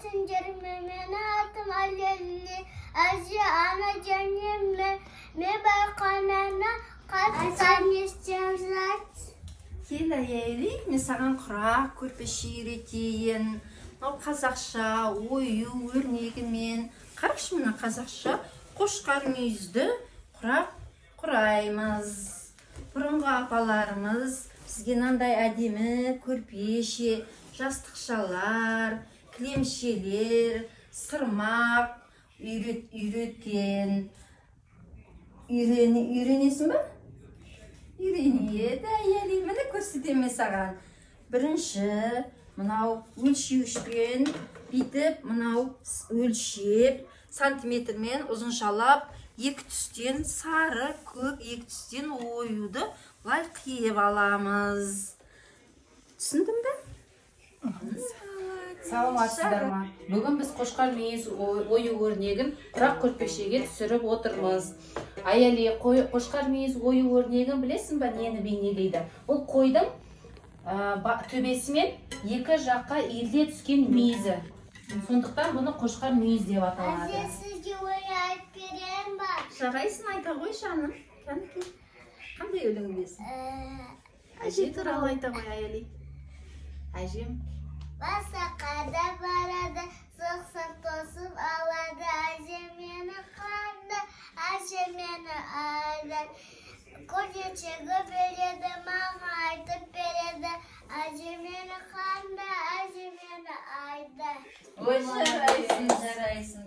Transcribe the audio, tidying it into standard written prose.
Tıncarımı menatım alelli. Acı ana canımı me bakanana katsan isteyecek. Келі әйелі, мен саған құрақ көрпеше үйретейін. Мынау қазақша ою өрнегімен. Қарашы мына қазақша қошқар мүйізді құрақ құраймыз. Бұрынғы апаларымыз бізге мынандай әдемі көрпеше, жастықшалар, кілемшелер, сырмақ үйреткен. Үйренесің ба? Үйренеді әйелі, міне көрсетемін саған. Бірінші мынау өлшеуішпен бүйтіп мынау өлшеп сантиметрмен ұзыншалап екі түстен сары, көк екі түстен оюды былай қиып аламыз. Түсіндің бе? Саламатсыздар ма? Бүгін біз қошқар мүйіз ою өрнегін құрақ көрпешеге түсіріп отырмыз. Аяли, қошқар мүйіз ою өрнегін білесің ба, нені бейнелейді? Бұл қойдың төбесі мен екі жаққа иіле түскен мүйізі. Сондықтан бұны қошқар мүйіз деп аталады. Әже сізге ой айтып берем ба? Жарайсың, айта ғой жаным. Қандай өлең білесің? Әже туралы айта ғой әйелі. Әжем. Басақада барады, соқсын тосып алады. Әжем мені қанды, әжем мені айды. Көдечегі береді, маған айтып береді. Әжем мені қанды, әжем мені айды. Ой, жарайсың, жарайсың.